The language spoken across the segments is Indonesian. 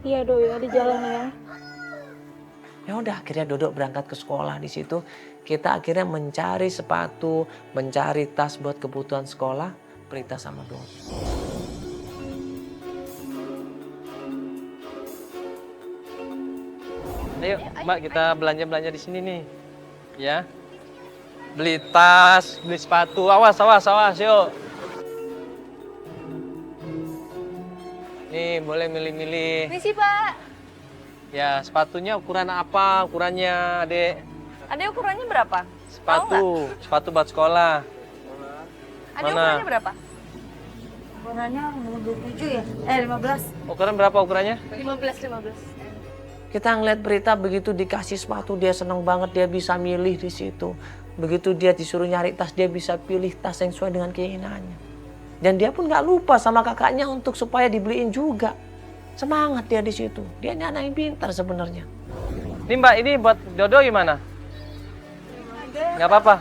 hati-hati ya Dok ya di jalan ya. Ya udah, akhirnya Dodo berangkat ke sekolah. Di situ kita akhirnya mencari sepatu, mencari tas buat kebutuhan sekolah, Prita sama Dodo. Ayo, Mbak, kita belanja-belanja di sini nih. Ya. Beli tas, beli sepatu. Awas, awas, awas, yuk. Nih, boleh milih-milih. Misi, Pak. Ya, sepatunya ukuran apa? Ukurannya, Adek? Ada ukurannya berapa? Sepatu buat sekolah. Ada Mana? ukurannya berapa? Ukurannya nomor 27 ya? 15. Ukuran berapa ukurannya? 15. Kita ngeliat Prita begitu dikasih sepatu, dia seneng banget, dia bisa milih di situ. Begitu dia disuruh nyari tas, dia bisa pilih tas yang sesuai dengan keinginannya. Dan dia pun nggak lupa sama kakaknya untuk supaya dibeliin juga. Semangat dia di situ. Dia ini anak yang pintar sebenarnya. Ini Mbak, ini buat Dodo gimana? Nggak apa-apa?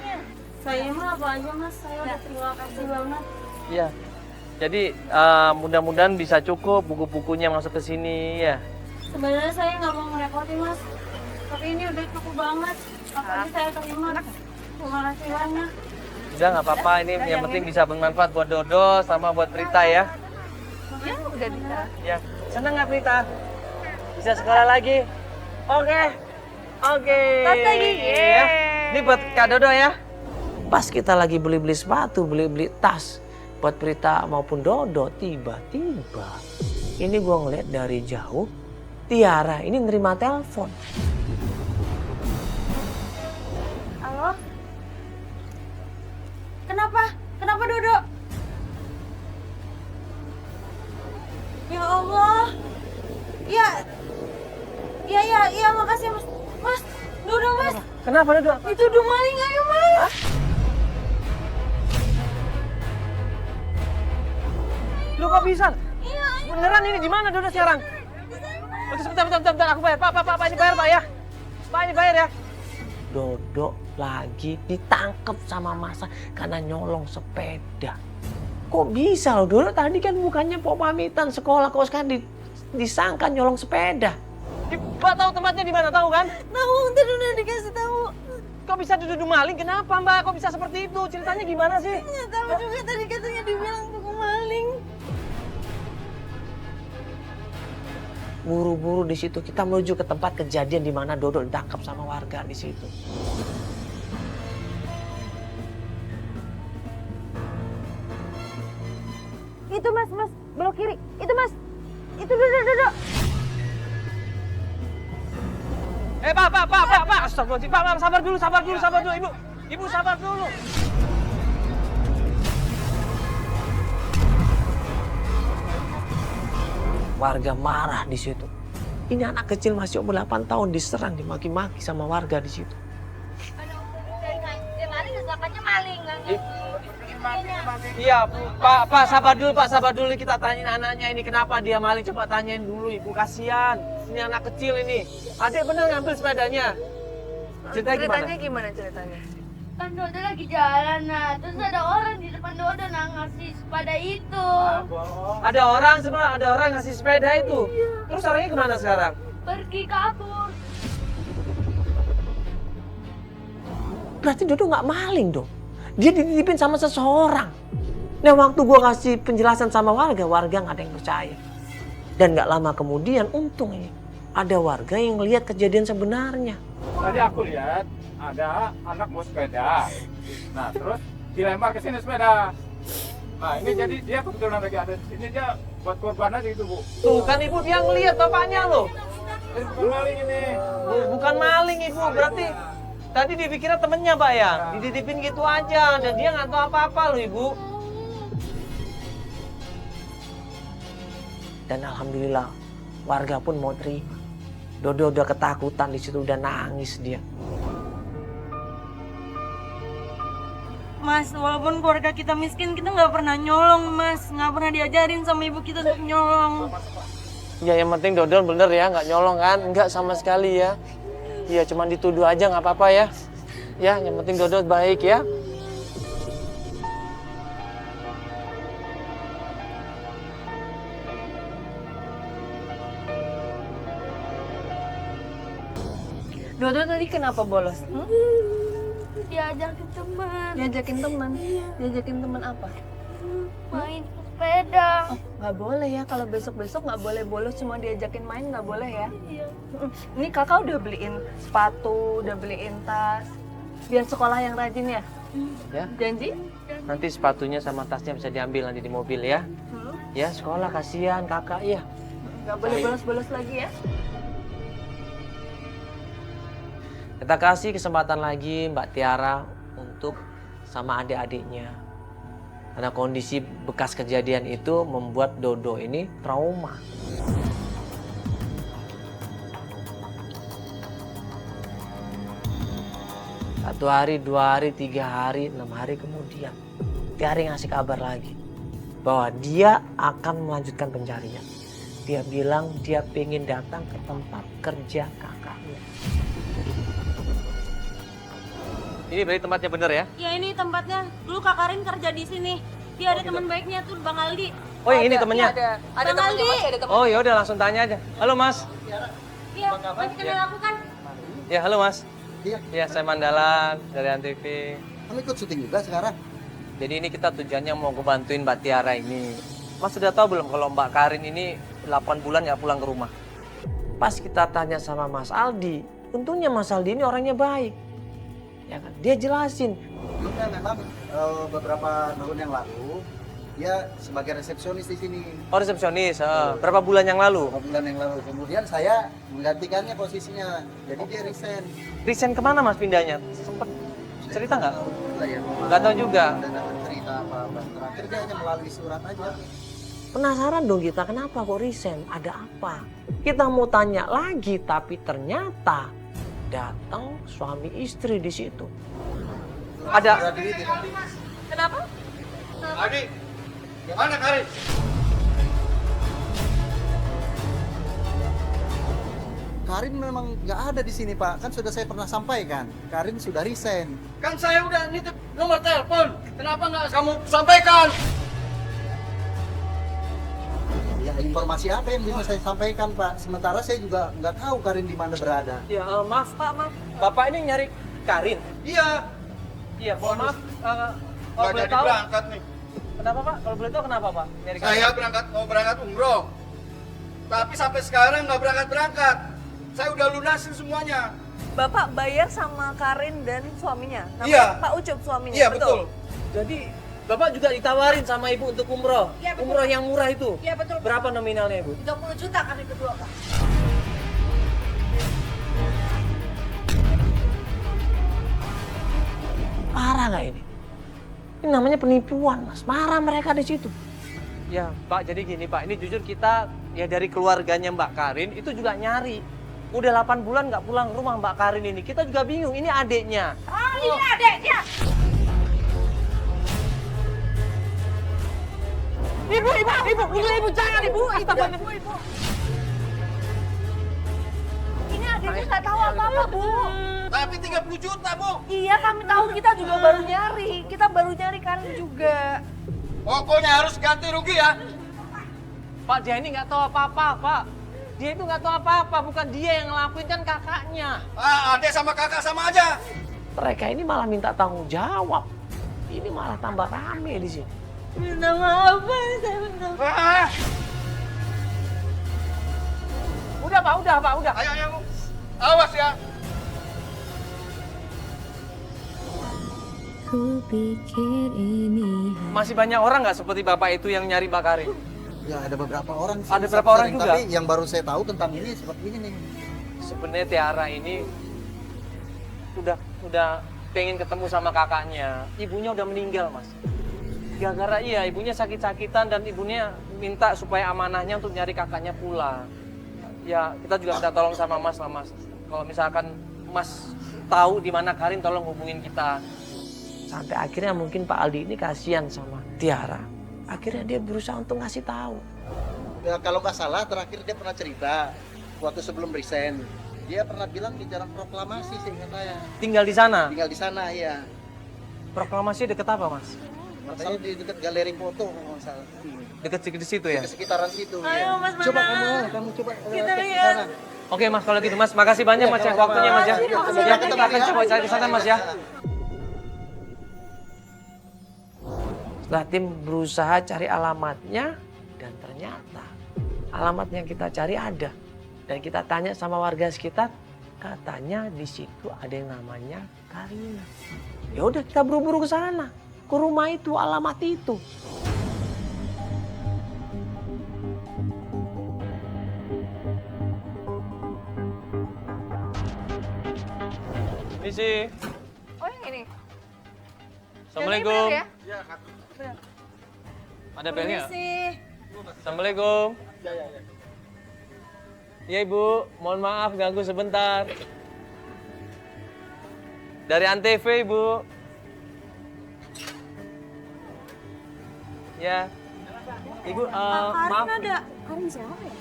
Saya mah apa aja Mas, saya udah terima kasih banget. Iya. Jadi mudah-mudahan bisa cukup buku-bukunya masuk ke sini ya. Sebenarnya saya nggak mau ngerepotin Mas, tapi ini udah cukup banget. Apa aja saya terima. Terima kasih banyak. Udah nggak apa-apa, ini yang penting bisa bermanfaat buat Dodo sama buat Prita ya. Ya, udah bisa. Ya, senang nggak Prita? Bisa sekolah lagi? Oke. Oke. Tas lagi, Ya. yeay. Ini buat Kak Dodo ya. Pas kita lagi beli-beli sepatu, beli-beli tas buat Prita maupun Dodo, tiba-tiba ini gue ngeliat dari jauh, Tiara ini nerima telepon. Halo? Kenapa? Kenapa Dodo? Ya Allah. Ya, makasih Mas. Mas, Dodo Mas. Kenapa Dodo? Itu udah maling, ayo Mas. Lu kok bisa? Iya, Beneran ini di mana Dodo sekarang? Oke, sebentar, aku bayar. Pak, ini bayar Pak ya. Pak, ini bayar ya. Dodo lagi ditangkap sama masa karena nyolong sepeda. Kok bisa loh, Dodo tadi kan bukannya mau pamitan sekolah, kok sekarang disangka nyolong sepeda. Mbak tahu tempatnya di mana, tahu kan? tahu tadi udah dikasih tahu. Kok bisa duduk maling? Kenapa Mbak? Kok bisa seperti itu? Ceritanya gimana sih? Nggak tahu juga tadi katanya dibilang tukang maling. Buru-buru di situ kita menuju ke tempat kejadian di mana Dodo ditangkap sama warga di situ. Itu Mas, belok kiri. Itu Mas. Itu Dodo. Pak. Astagfirullahaladzim. Pak, sabar dulu, Ibu. Ibu sabar dulu. Warga marah di situ. Ini anak kecil masih umur 8 tahun diserang, dimaki-maki sama warga di situ. Iya, Pak, sabar dulu. Kita tanyain anaknya ini kenapa dia maling. Coba tanyain dulu, Ibu, kasihan. Ini anak kecil ini. Adek bener ngambil sepedanya. Ceritanya gimana ceritanya? Kan Dodo lagi jalan, nah terus ada orang di depan Dodo ngasih sepeda itu. Ada orang ngasih sepeda itu. Terus orangnya kemana sekarang? Pergi kabur. Berarti Dodo nggak maling dong. Dia dititipin sama seseorang. Nah waktu gue kasih penjelasan sama warga nggak ada yang percaya. Dan nggak lama kemudian untung ini ada warga yang lihat kejadian sebenarnya. Tadi aku lihat ada anak bawa sepeda. Nah, terus dilempar ke sini sepeda. Nah, ini jadi dia kebetulan lagi ada di sini, dia buat korban aja gitu, Bu. Tuh kan Ibu dia ngelihat bapaknya loh. Ini bukan maling ini. Bukan maling Ibu, berarti tadi dipikirnya temennya Pak ya. Dititipin gitu aja dan dia nggak tahu apa-apa loh Ibu. Dan alhamdulillah warga pun mau terima. Dodo udah ketakutan di situ, udah nangis dia. Mas, walaupun keluarga kita miskin, kita nggak pernah nyolong, Mas. Nggak pernah diajarin sama ibu kita untuk nyolong. Ya yang penting Dodol bener ya, nggak nyolong kan? Nggak sama sekali ya. Iya cuma dituduh aja nggak apa-apa ya. Ya yang penting Dodol baik ya. Dodo tadi kenapa bolos? Diajakin teman Diajakin teman. Diajakin teman apa? main sepeda. Nggak boleh ya, kalau besok-besok nggak boleh bolos, cuma diajakin main nggak boleh ya. Ini kakak udah beliin sepatu, udah beliin tas. Biar sekolah yang rajin ya. Ya. Janji? Nanti sepatunya sama tasnya bisa diambil nanti di mobil ya. Ya, sekolah kasihan kakak ya. Nggak boleh bolos-bolos lagi ya. Kita kasih kesempatan lagi Mbak Tiara untuk sama adik-adiknya. Karena kondisi bekas kejadian itu membuat Dodo ini trauma. Satu hari, 2 hari, 3 hari, 6 hari kemudian Tiara ngasih kabar lagi bahwa dia akan melanjutkan pencarian. Dia bilang dia pengen datang ke tempat kerja kakaknya. Ini berarti tempatnya bener ya? Ya ini tempatnya. Dulu Kak Karin kerja di sini. Dia ada teman baiknya tuh, Bang Aldi. Oh, yang ini temennya? Ada Bang temannya Aldi. Mas, ada temannya. Oh, ya udah langsung tanya aja. Halo Mas. Iya, masih kenal aku kan? Ya, halo Mas. Iya. Ya, saya Mandalan dari Antv. Kamu ikut syuting juga sekarang? Jadi ini kita tujuannya mau ngebantuin Mbak Tiara ini. Mas sudah tahu belum kalau Mbak Karin ini 8 bulan nggak pulang ke rumah? Pas kita tanya sama Mas Aldi, untungnya Mas Aldi ini orangnya baik. Ya kan? Dia jelasin, Sebelumnya memang beberapa tahun yang lalu dia sebagai resepsionis di sini. Oh, resepsionis. Berapa bulan yang lalu? Beberapa bulan yang lalu. Kemudian saya menggantikannya posisinya. Jadi dia resign. Resign kemana Mas pindahnya? Sempet cerita nggak? Lah ya. Nggak tahu juga. Ada cerita apa. Terakhir dia hanya melalui surat aja. penasaran dong kita kenapa kok resign, ada apa? Kita mau tanya lagi tapi ternyata datang suami istri di situ. Ada. Kenapa? Adi, mana Karin? Karin memang nggak ada di sini Pak, kan sudah saya pernah sampaikan. Karin sudah resign. Kan saya udah nitip nomor telepon. Kenapa nggak kamu sampaikan? Ya informasi apa yang bisa saya sampaikan Pak? Sementara saya juga nggak tahu Karin di mana berada. Ya maaf Pak, maaf. Bapak ini nyari Karin. Iya. Iya, mohon maaf. Kalau Nggak boleh jadi tahu, berangkat nih. kenapa Pak? Kalau boleh tahu kenapa Pak? Nyari Karin. Saya mau berangkat umroh. Tapi sampai sekarang nggak berangkat. Saya udah lunasin semuanya. Bapak bayar sama Karin dan suaminya? Namanya Iya. Pak Ucup suaminya? Iya betul. Jadi Bapak juga ditawarin sama Ibu untuk umroh. Iya, betul. Umroh yang murah itu. Iya betul. Berapa nominalnya Ibu? 30 juta kami berdua, Pak. Parah nggak ini? Ini namanya penipuan, Mas. Marah mereka di situ. Ya Pak, jadi gini Pak, ini jujur kita ya dari keluarganya Mbak Karin itu juga nyari. Udah 8 bulan nggak pulang rumah Mbak Karin ini. Kita juga bingung, ini adiknya. Oh, ini adeknya. Ibu, jangan Ibu. Ibu. Ini adiknya nggak tahu apa-apa, Bu. Tapi 30 juta Bu. Iya, kami tahu, kita juga baru nyari. Kita baru nyari Karin juga. Pokoknya harus ganti rugi ya. Pak, dia ini nggak tahu apa-apa Pak. Dia itu nggak tahu apa-apa, bukan dia yang ngelakuin, kan kakaknya. Adek sama kakak sama aja. Mereka ini malah minta tanggung jawab. Ini malah tambah rame di sini. Minta maaf, Pak. Saya minta maaf. Ah, Udah Pak, udah. ayo Bu. Awas ya. Masih banyak orang nggak seperti Bapak itu yang nyari Mbak Karin? Ya ada beberapa orang sih. Ada beberapa orang juga? Tapi yang baru saya tahu tentang ini seperti ini nih. Sebenarnya Tiara ini udah pengen ketemu sama kakaknya. Ibunya udah meninggal, Mas. Gara-gara ibunya sakit-sakitan dan ibunya minta supaya amanahnya untuk nyari kakaknya pulang. Ya, kita juga minta tolong sama Mas lah, Mas. Kalau misalkan Mas tahu di mana Karin, tolong hubungin kita. Sampai akhirnya mungkin Pak Aldi ini kasihan sama Tiara. Akhirnya dia berusaha untuk ngasih tahu. Ya, kalau nggak salah terakhir dia pernah cerita waktu sebelum resign. Dia pernah bilang di jalan proklamasi seingat saya. Tinggal di sana. Tinggal di sana ya. Proklamasi deket apa, Mas? Katanya di dekat galeri foto kalau nggak salah. Dekat di situ ya. Ke sekitaran situ. Ayo, Mas Coba Manaf. kamu coba Kita cek ke lihat. sana. Oke Mas, kalau gitu Mas, makasih banyak Mas ya waktunya Mas ya. Ya kita akan coba cari ke sana Mas ya. Setelah tim berusaha cari alamatnya dan ternyata alamat yang kita cari ada. Dan kita tanya sama warga sekitar, katanya di situ ada yang namanya Karina. Ya udah kita buru-buru ke sana, ke rumah itu, alamat itu. Misi. Oh yang ini. Assalamualaikum. Yang ini bener ya? Ada belnya? Sih. Assalamualaikum. Iya Ibu, mohon maaf ganggu sebentar. Dari Antv Ibu. Ya. Ibu, maaf. Ada. Karin siapa ya?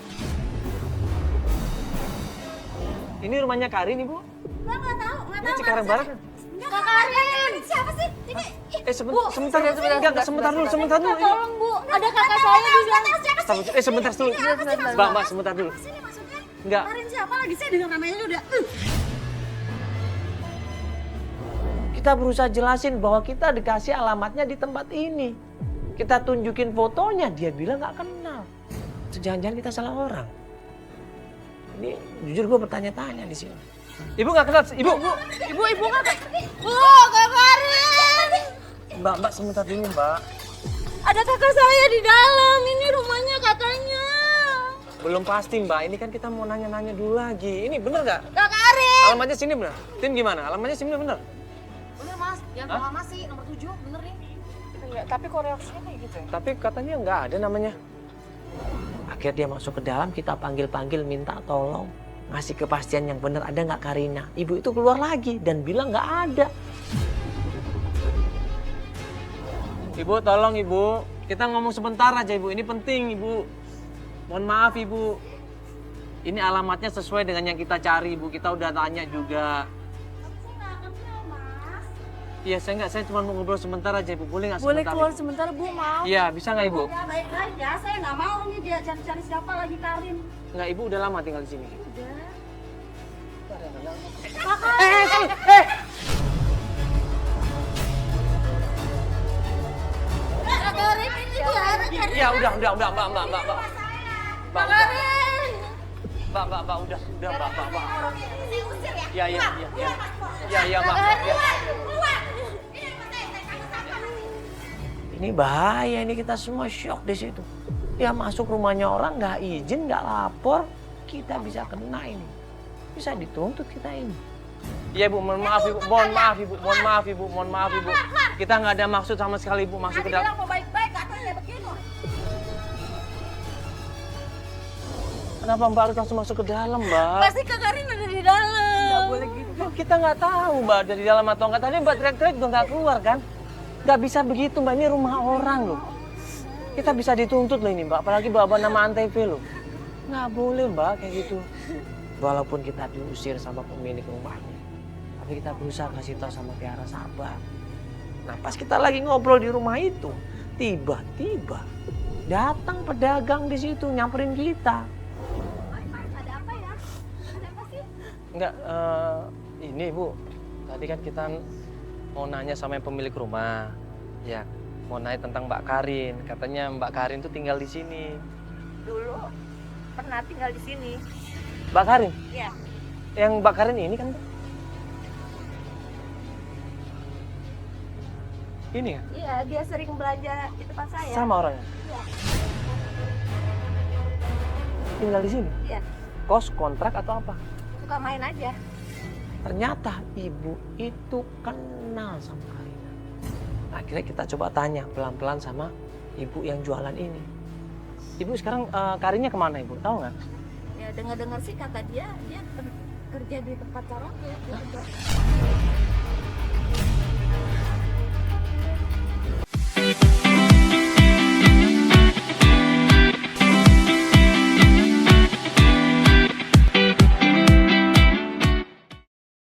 Ini rumahnya Karin Ibu? Nggak tahu. Ini Cikarang Barat kan? Kak Karin. Siapa sih? Ini. Sebentar dulu. Tolong Bu, ada kakak saya di dalam. Sebentar dulu. Mbak, sebentar dulu. Sini maksudnya. Enggak. Karin siapa lagi? Saya dengar namanya udah. Kita berusaha jelasin bahwa kita dikasih alamatnya di tempat ini. Kita tunjukin fotonya, dia bilang nggak kenal. Jangan-jangan kita salah orang. Ini jujur gue bertanya-tanya di sini. Ibu nggak kenal, Ibu. Ibu nggak? Bu, Kak Karin. Mbak, sebentar dulu Mbak. Ada kakak saya di dalam. Ini rumahnya katanya. Belum pasti Mbak, ini kan kita mau nanya-nanya dulu lagi. Ini bener nggak? Kak Karin. Alamatnya sini bener? Tim gimana? Alamatnya sini bener? Bener Mas, yang lama sih nomor 7, bener nih. Enggak, tapi kok reaksinya kayak gitu ya? Tapi katanya nggak ada namanya. Akhirnya dia masuk ke dalam, kita panggil-panggil minta tolong. Ngasih kepastian yang benar, ada nggak Karina. Ibu itu keluar lagi dan bilang nggak ada. Ibu, tolong Ibu. Kita ngomong sebentar aja Ibu, ini penting Ibu. Mohon maaf Ibu. Ini alamatnya sesuai dengan yang kita cari Ibu. Kita udah tanya juga. Iya, saya cuma mau ngobrol sebentar aja Ibu. Boleh nggak Boleh sebentar? keluar Ibu? sebentar Bu, mau? Iya, bisa nggak Ibu? Ya baik-baik ya, saya nggak mau nih dia cari-cari siapa lagi Karin. Nggak, Ibu udah lama tinggal di sini. Kak Karin ini dia, Karin. Iya, udah, Mbak. Mbak, udah. Mbak, udah, Mbak. Diusir ya? Iya, Mbak. Ini bahaya, ini kita semua shock di situ. Ya masuk rumahnya orang nggak izin, nggak lapor, kita bisa kena ini. Bisa dituntut kita ini. Iya Ibu, mohon maaf Ibu. Kita nggak ada maksud sama sekali Ibu masuk ke dalam. Mau baik-baik, katanya begitu. Kenapa Mbak harus langsung masuk ke dalam Mbak? Pasti Kak Karin ada di dalam. Nggak boleh gitu. Kita nggak tahu Mbak dari dalam atau nggak. Tadi Mbak teriak-teriak juga nggak keluar kan? Nggak bisa begitu Mbak, ini rumah orang loh. Kita bisa dituntut loh ini Mbak, apalagi bawa nama Antv loh. Nggak boleh Mbak kayak gitu. Walaupun kita diusir sama pemilik rumahnya, tapi kita berusaha kasih tahu sama Tiara sabar. Nah pas kita lagi ngobrol di rumah itu, tiba-tiba datang pedagang di situ nyamperin kita. Ada apa ya? Ada apa sih? Enggak, ini Bu, tadi kan kita mau nanya sama yang pemilik rumah. Ya, mau nanya tentang Mbak Karin. Katanya Mbak Karin tuh tinggal di sini. Dulu pernah tinggal di sini. Mbak Karin? Iya. Yang Mbak Karin ini kan? Ini ya? Iya, dia sering belanja di tempat saya. Sama orangnya? Iya. Tinggal di sini? Iya. Kos, kontrak atau apa? Suka main aja. Ternyata ibu itu kenal sama Karina. Akhirnya kita coba tanya pelan-pelan sama ibu yang jualan ini. Ibu sekarang Karinnya kemana Ibu? Tahu nggak? Ya dengar-dengar sih kata dia kerja di tempat karaoke.